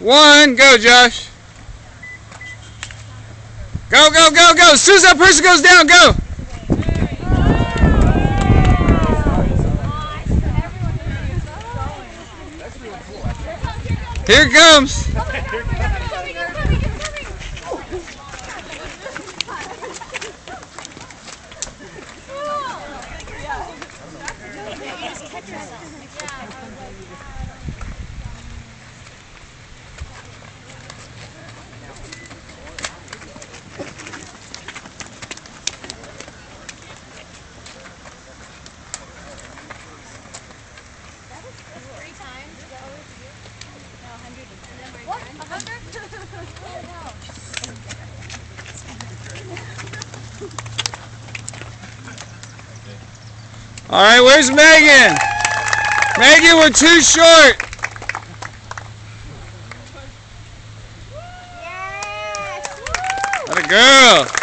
1, go, Josh. Go, go, go, go. As soon as that person goes down, go. Here it comes. All right, where's Megan? Megan, we're too short. Yes. What a girl.